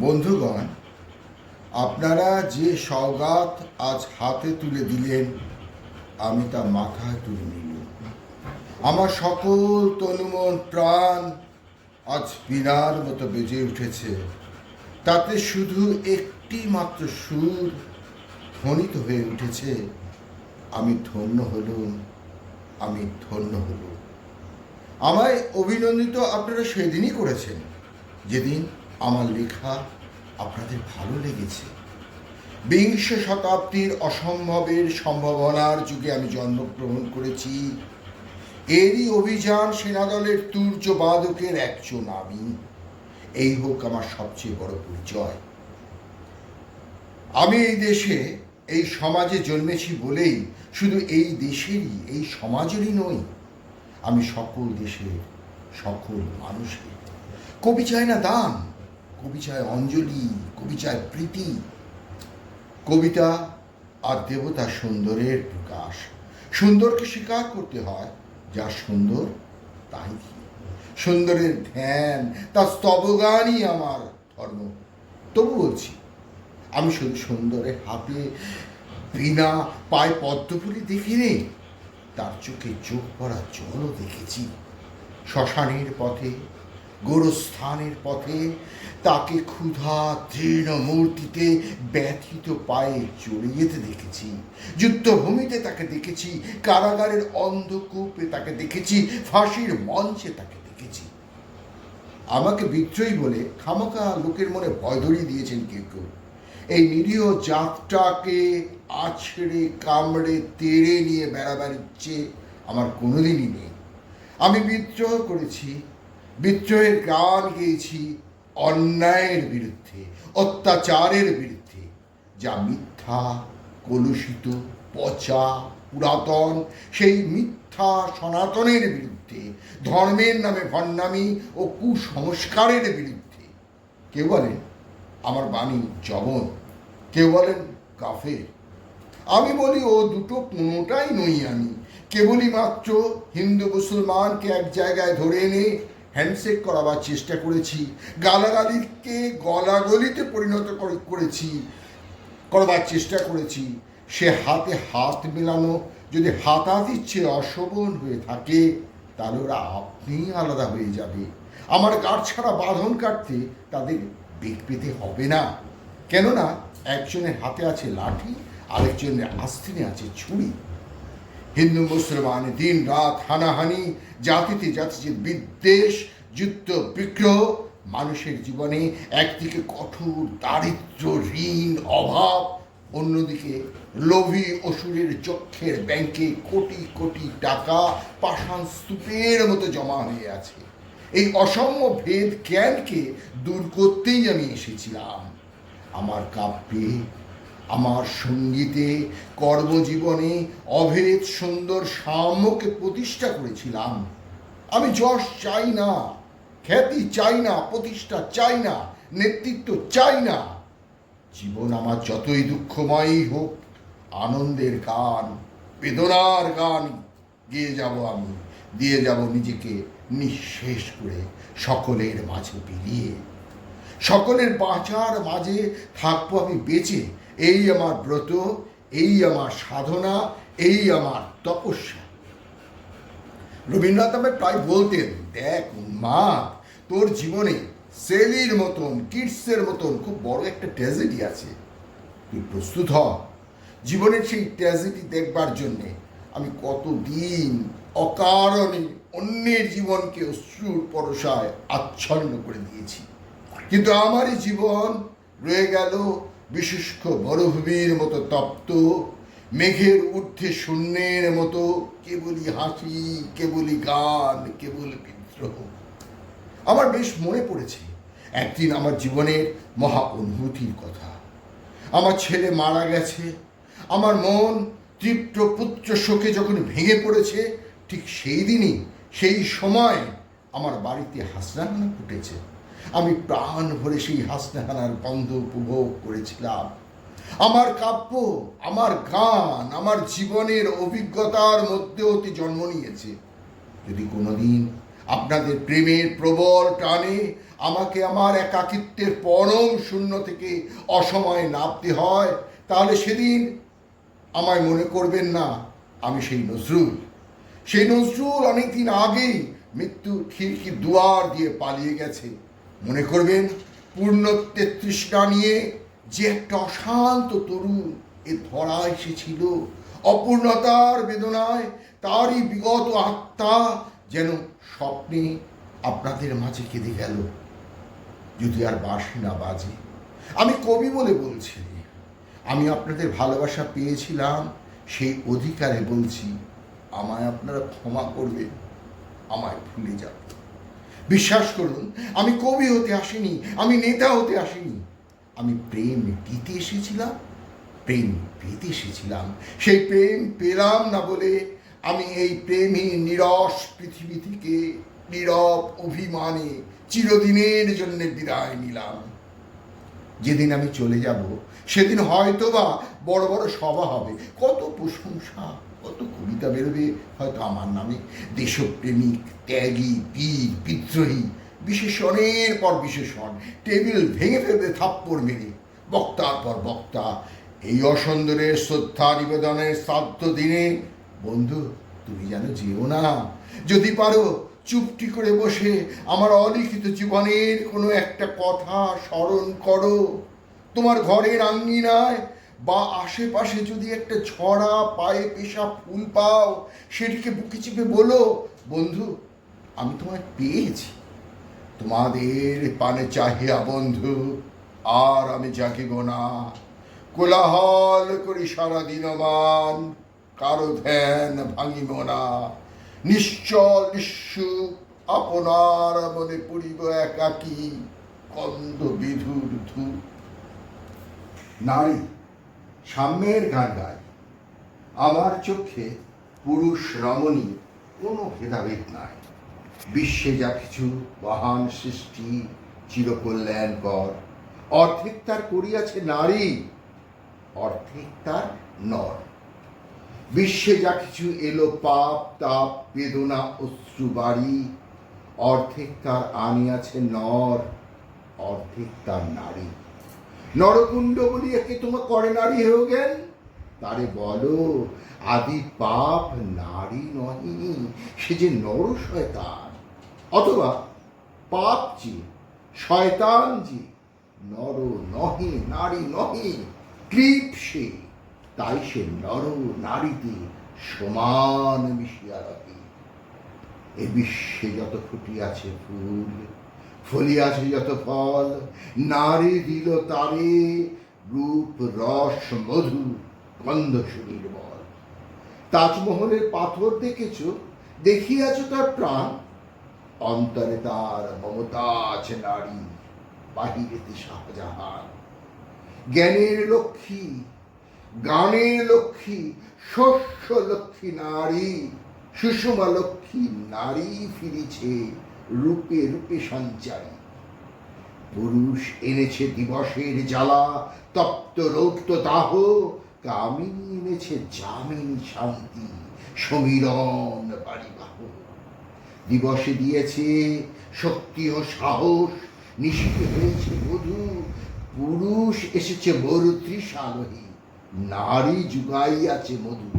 বন্ধুগণ, আপনারা যে সওগাত আজ হাতে তুলে দিলেন, আমি তা মাথায় তুলে নিলাম। আমার সকল তনুমন প্রাণ আজ বীণার মতো বেজে উঠেছে। তাতে শুধু একটি মাত্র সুর ধ্বনিত হয়ে উঠেছে, আমি ধন্য হলুম, আমি ধন্য হলুম। আমায় অভিনন্দিত আপনারা সেদিনই করেছেন যেদিন আমার লেখা আপনাদের ভালো লেগেছে। বিংশ শতাব্দীর অসম্ভবের সম্ভাবনার যুগে আমি জন্মগ্রহণ করেছি। এরই অভিযান সেনাদলের তুর্যবাদকের একজন আমি। এই হোক আমার সবচেয়ে বড় পরিচয়। আমি এই দেশে, এই সমাজে জন্মেছি বলেই শুধু এই দেশেরই, এই সমাজেরই নই, আমি সকল দেশের সকল মানুষের। কবি চায় না দান, কবি চায় অঞ্জলি, কবি চায় প্রীতি। কবিতা আর দেবতা সুন্দরের প্রকাশ। সুন্দরকে স্বীকার করতে হয়, যা সুন্দর তাই কি। সুন্দরের ধ্যান, তার স্তবগানই আমার ধর্ম। তবু বলছি, আমি শুধু সুন্দরের হাতে বীণা, পায়ে পদ্মফুলি দেখিনি, তার চোখে চোখ পড়া জলও দেখেছি। শ্মশানের পথে, গোরস্থানের পথে তাকে ক্ষুধা দৃঢ় মূর্তিতে ব্যথিত পায়ে চলে যেতে দেখেছি। যুদ্ধভূমিতে তাকে দেখেছি, কারাগারের অন্ধকূপে তাকে দেখেছি, ফাঁসির মঞ্চে তাকে দেখেছি। আমাকে বিদ্রোহী বলে খামোখা লোকের মনে ভয় ধরিয়ে দিয়েছেন কেউ কেউ। এই নিরীহ জাতটাকে আছড়ে কামড়ে তেড়ে নিয়ে বেড়াবার ইচ্ছে আমার কোনোদিনই নেই। আমি বিদ্রোহ করেছি, বিদ্রোহের গান গেয়েছি অন্যায়ের বিরুদ্ধে, অত্যাচারের বিরুদ্ধে, যা মিথ্যা, কলুষিত, পচা, পুরাতন, সেই মিথ্যা সনাতনের বিরুদ্ধে, ধর্মের নামে ভণ্ডামি ও কুসংস্কারের বিরুদ্ধে। কেউ বলেন আমার বাণী জবন, কেউ বলেন কাফের। আমি বলি ও দুটো কোনোটাই নই। আমি কেবলই মাত্র হিন্দু মুসলমানকে এক জায়গায় ধরে এনে হ্যান্ডশেক করাবার চেষ্টা করেছি, গালাগালিকে গলাগলিতে পরিণত করবার চেষ্টা করেছি। সে হাতে হাত মেলানো যদি হাতাহাতির চেয়ে অশোভন হয়ে থাকে, তাহলে ওরা আপনিই আলাদা হয়ে যাবে। আমার গাঁট ছাড়া বাঁধন কাটতে তাদের বেগ পেতে হবে না, কেননা একজনের হাতে আছে লাঠি, আরেকজনের আস্তিনে আছে ছুরি। হিন্দু মুসলমান দিন রাত হানাহানি, জাতিতে জাতিতে বিদ্বেষ, যুদ্ধ বিগ্রহ, মানুষের জীবনে একদিকে কঠোর দারিদ্র, ঋণ, অভাব, অন্যদিকে লোভী অসুরের চক্ষের ব্যাংকে কোটি কোটি টাকা পাষাণ স্তূপের মতো জমা হয়ে আছে। এই অসম্য ভেদ জ্ঞানকে দূর করতেই আমি এসেছিলাম। আমার কাব্যে, আমার সঙ্গীতে, কর্মজীবনে অভেদ সুন্দর সাম্যকে প্রতিষ্ঠা করেছিলাম। আমি যশ চাই না, খ্যাতি চাই না, প্রতিষ্ঠা চাই না, নেতৃত্ব চাই না। জীবন আমার যতই দুঃখময়ই হোক, আনন্দের গান, বেদনার গান গেয়ে যাব আমি, দিয়ে যাব নিজেকে নিঃশেষ করে, সকলের মাঝে বিলিয়ে। সকলের বাঁচার মাঝে থাকবো আমি বেঁচে। এই আমার ব্রত, এই আমার সাধনা, এই আমার তপস্যা। রবীন্দ্রনাথ আমায় প্রায় বলতেন, দেখ উন্মাদ, তোর জীবনে সেলির মতন, কিটসের মতন খুব বড় একটা ট্র্যাজেডি আছে, তুই প্রস্তুত হ। জীবনের সেই ট্র্যাজেডি দেখবার জন্যে আমি কতদিন অকারণে অন্যের জীবনকে অশ্রুর পরশায় আচ্ছন্ন করে দিয়েছি, কিন্তু আমারই জীবন রয়ে গেল বিশুষ্ক মরুভূমির মতো তপ্ত, মেঘের ঊর্ধ্বে শূন্যের মতো, কেবলই হাসি, কেবলই গান, কেবল বিদ্রোহ। আমার বেশ মনে পড়েছে একদিন আমার জীবনের মহা অনুভূতির কথা। আমার ছেলে মারা গেছে, আমার মন তীব্র পুত্র শোকে যখন ভেঙে পড়েছে, ঠিক সেই দিনই, সেই সময় আমার বাড়িতে হাসনাহানা ফুটেছে। আমি প্রাণ ভরে সেই হাসনাহানার গন্ধ উপভোগ করেছিলাম। আমার কাব্য, আমার গান, আমার জীবনের অভিজ্ঞতার মধ্যে অতি জন্ম নিয়েছে। যদি কোনোদিন আপনাদের প্রেমের প্রবল টানে আমাকে আমার একাকিত্বের পরম শূন্য থেকে অসময়ে নামতে হয়, তাহলে সেদিন আমায় মনে করবেন না আমি সেই নজরুল। সেই নজরুল অনেকদিন আগেই মৃত্যুর খিড়কির দুয়ার দিয়ে পালিয়ে গেছে। মনে করবেন পূর্ণত্বের তৃষ্ণা নিয়ে যে একটা অশান্ত তরুণ এ ধরা এসেছিল, অপূর্ণতার বেদনায় তারই বিগত আত্মা যেন স্বপ্নে আপনাদের মাঝে কেঁদে গেল। যদি আর বাঁশি না বাজে, আমি কবি বলে বলছি, আমি আপনাদের ভালোবাসা পেয়েছিলাম, সেই অধিকারে বলছি, আমায় আপনারা ক্ষমা করবেন, আমায় ভুলে যাবেন। বিশ্বাস করুন, আমি কবি হতে আসিনি, আমি নেতা হতে আসিনি, আমি প্রেম দিতে এসেছিলাম, প্রেম পেতে এসেছিলাম। সেই প্রেম পেলাম না বলে আমি এই প্রেমহীন নিরস পৃথিবী থেকে নীরব অভিমানে চিরদিনের জন্য বিদায় নিলাম। যেদিন আমি চলে যাব সেদিন হয়তোবা বড় বড় সভা হবে, কত প্রশংসা, কত কবিতা বেরোবে হয়তো আমার নামে। দেশপ্রেমিক, ত্যাগী, বীর, বিদ্রোহী, বিশেষণের পর বিশেষণ টেবিল ভেঙে ফেলবে থাপ্পড় মেরে, বক্তার পর বক্তা। এই অসুন্দরের শ্রদ্ধা নিবেদনের শ্রাদ্ধ দিনে বন্ধু তুমি যেন যেও না, যদি পারো চুপটি করে বসে আমার অলিখিত জীবনের কোনো একটা কথা স্মরণ করো। তোমার ঘরের আঙ্গিনায় বা আশেপাশে যদি একটা ছড়া পায়ে পেশা ফুল পাও, সেটিকে বুকে চেপে বলো, বন্ধু আমি তোমায় পেয়েছি। তোমাদের পানে চাহিয়া বন্ধু আর আমি জাগিব না, কোলাহল করি সারা দিনমান, কারো ধ্যান ভাঙিব না। নিশ্চল নিঃসুপ আপনার মনে পড়িব একাকী, কন্দ বিধুর ধূপ। নারী সাম্যের গান গায়, আমার চোখে পুরুষ রমণী কোনো ভেদাভেদ নাই। বিশ্বে যা কিছু মহান সৃষ্টি চিরকল্যাণকর, অর্ধেক তার করিয়াছে নারী, অর্ধেক তার নর। বিশ্বে যা কিছু এলো পাপ তাপ বেদনা অশ্রু বাড়ি, অর্ধেক তার আনিয়াছে নর, অর্ধেক তার নারী। নরকুণ্ড বলিয়া কে তোমার করে নারী হয়ে গেন, তারে বলো আদি পাপ নারী নহি, সে যে নর শয়তান। অথবা পাপ যে শয়তান যে নর নহে নারী নহে, ক্লীব সে, তাই সে নর নারীতে সমান মিশিয়া রহে। এ বিশ্বে যত ফুটিয়াছে ফুল, ফলিয়াছে যত ফল, নারী দিল তারে রূপ রস মধু গন্ধ সুনির্মল। তাজমহলের পাথর দেখেছ, দেখিয়াছ তার প্রাণ, অন্তরে তার মমতা আছে নারী, বাহিরেতে শাহজাহান। জ্ঞানের লক্ষ্মী, গানের লক্ষ্মী, শস্য লক্ষ্মী নারী, সুষমা লক্ষ্মী নারী ফিরিছে রূপে রূপে সঞ্চারী। পুরুষ এনেছে দিবসের জ্বালা, তপ্ত রৌদ্র দাহ, কামিনী এনেছে জামিন শান্তি, সমীরণ বাড়িবাহ। দিবসে দিয়েছে শক্তি ও সাহস, নিষ্ঠে হয়েছে বধূ, পুরুষ এসেছে মরু তৃষালহী, নারী যুগাইয়াছে মধু।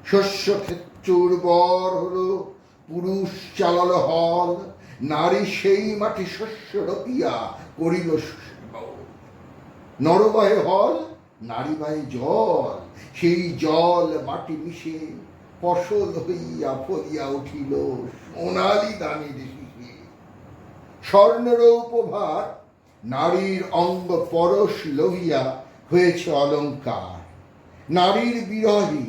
শস্য ক্ষেত্র উর্বর হলো, পুরুষ চালালো হল, নারী সেই মাঠে শস্য রপিয়া করিল নরবাহে হল, নারী বাহে জল, সেই জল মাটি মিশে ফসল হইয়া ফলিয়া উঠিল সোনালি দানের শীষে। স্বর্ণরৌপভার নারীর অঙ্গ পরশ লোভিয়া হয়েছে অলঙ্কার। নারীর বিরহে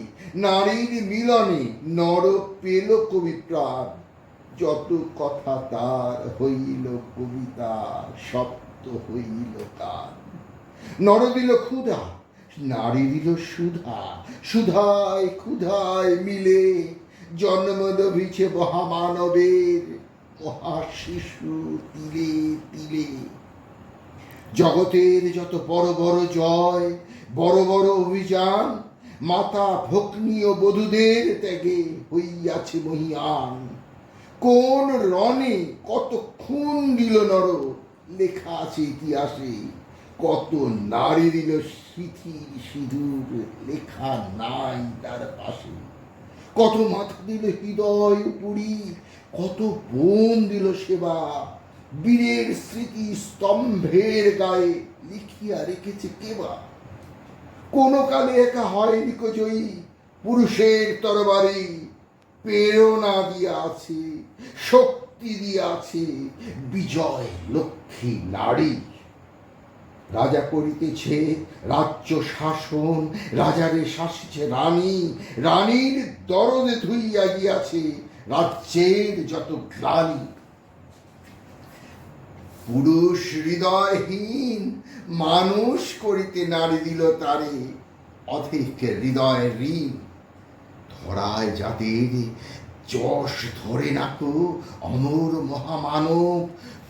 নারীর মিলনে নর পেল কবি প্রাণ, যত কথা তার হইল কবিতা, সপ্ত হইল তার। নর দিল ক্ষুধা, নারী দিল সুধা, সুধায় ক্ষুধায় মিলে জন্ম লভিছে মহামানবের মহাশিশু তিলে তিলে। জগতের যত বড় বড় জয়, বড় বড় অভিযান, মাতা ভগ্নী ও বধূদের ত্যাগে হইয়াছে মহিয়ান। কোন রণে কত খুন দিল নর, লেখা আছে ইতিহাসে। কত নারী দিল সিথির সিঁদুর, লেখা নাই তার পাশে। কত মাথা দিল হৃদয় পুরি, কত বোন দিল সেবা। বীরের স্মৃতি স্তম্ভের গায়ে লিখিয়া রেখেছে কেবা। কোন কালে একা হয়নি কো জয়ী, পুরুষের তরবারি প্রেরণা দিয়াছে, শক্তি দিয়াছে বিজয় লক্ষ্মী নারী। রাজা করিতেছে রাজ্য শাসন, রাজারে শাসিছে রানী, রানীর দরদে ধুইয়া গিয়াছে রাজ্যের যত গ্লানি। পুরুষ হৃদয়হীন মানুষ করিতে নারী দিল তারে, অধিক হৃদয় ঋণ। ধরায় যাদের যশ ধরে নাকো অমর মহামানব,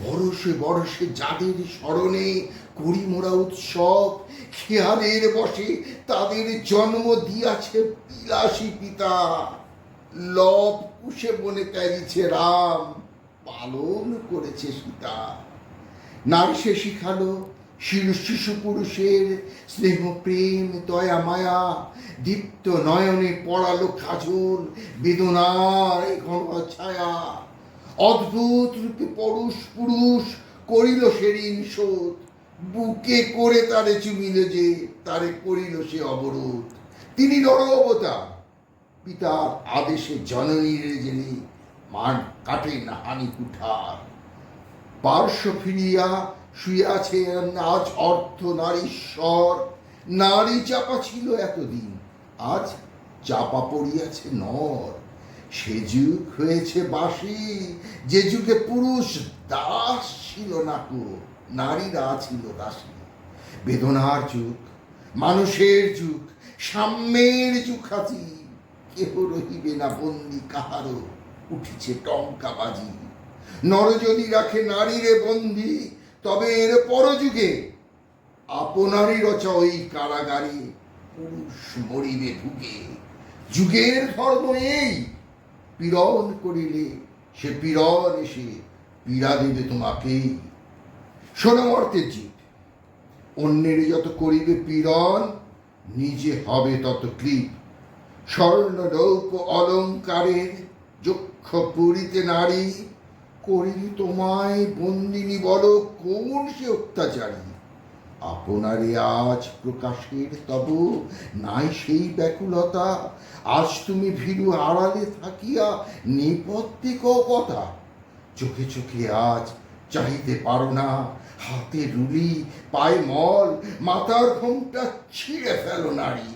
বরষে বরষে যাদের স্মরণে করি মোরা উৎসব। খেয়ালের বসে তাদের জন্ম দিয়াছে বিলাসী পিতা, লব কুশে বনে ত্যাগিছে রাম, পালন করেছে সীতা। নারী সে শিখালো শিশু পুরুষের স্নেহ প্রেম দয়া মায়া, দীপ্ত নয়নে পড়ালো কাজল বেদনার ঘন ছায়া। অদ্ভুত রূপে পুরুষ পুরুষ করিল সে ঋণ শোধ, বুকে করে তারে চুমিল যে তারে করিল সে অবরোধ। তিনি নর অবতার, পিতার আদেশে জননীর জেনে মান কাটেন হানি কুঠার। পার্শ্ব ফিরিয়া শুইয়াছেন আজ অর্থ নারীশ্বর। নারী চাপা ছিল এতদিন, আজ চাপা পড়িয়াছে নর। সে যুগ হয়েছে বাসি, যে যুগে পুরুষ দাস ছিল না কো, নারীরা ছিল দাসী। বেদনার যুগ, মানুষের যুগ, সাম্যের যুগ হাজি। কেহ রহিবে না বন্দি কাহারও, উঠিছে টঙ্কাবাজি। নর যদি রাখে নারীরে বন্দি, তবে এর পরযুগে আপনারই রচা ওই কারাগারে পুরুষ মরিবে ঢুকে। যুগের ধর্ম এই, পীড়ন করিলে সে পীড়ন এসে পীড়া দেবে তোমাকেই। সোনামর্তের জীব, অন্যের যত করিবে পীড়ন, নিজে হবে তত ক্লিপ। স্বর্ণ রৌপ অলঙ্কারের যক্ষ পুরীতে নারী, করিলি তোমায় বন্দিনী বলো কোন সে অত্যাচারী। আপনারে আজ প্রকাশের তব নাই সেই ব্যাকুলতা, আজ তুমি ভীরু আড়ালে থাকিয়া নেপথ্যে কথা। চোখে চোখে আজ চাহিতে পারো না, হাতে রুলি পায়ে মল, মাথার ঘোমটা ছিঁড়ে ফেলো নারী,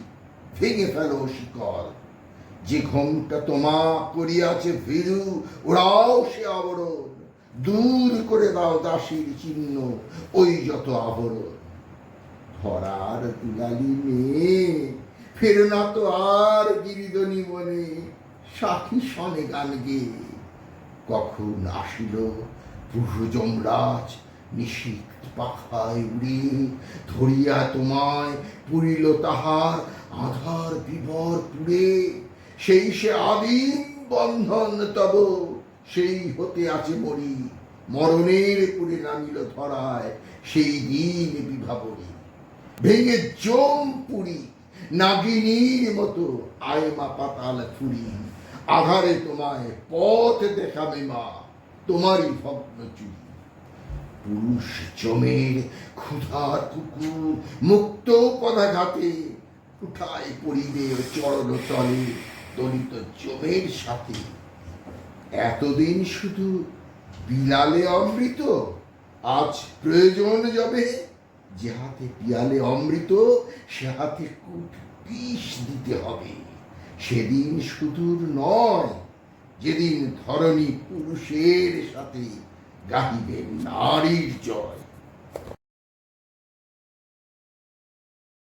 ভেঙে ফেলো শিকল। যে ঘোমটা তোমা করিয়াছে ভীরু, ওরাও সে আবরণ, দূর করে দাও দাসীর চিহ্ন ওই যত আবরণ। ধরার দুলালি মেয়ে ফের না তো আর গিরিদনি মনে, সাথী সনে গান গে। কখন আসিল প্রভু যমরাজ নিশীথ পাখায় উড়ে, ধরিয়া তোমায় পুরিল তাহার আধার বিবর পুড়ে। সেই সে আদিম বন্ধন তব, সেই হতে আছে মরি, মরণের পুরে নামিল ধরায় সেই দিন বিভাবরী। ভেঙে জম পুরি নাগিনীর মতো আয়মা পাতাল ফুরি, আধারে তোমায় পথ দেখাবে মা তোমারই ভগ্ন চুরি। পুরুষ জমের ক্ষুধার কুকুর মুক্ত পদাঘাতে, উঠায় পড়িবে চরণ তলে দলিত জমের সাথে। এতদিন শুধু বিলালে অমৃত, আজ প্রয়োজন যাবে যে হাতে পিয়ালে অমৃত, সে হাতে কূট বিষ দিতে হবে। সেদিন সুদূর নয়, যেদিন ধরণী পুরুষের সাথে গাহিবে নারীর জয়।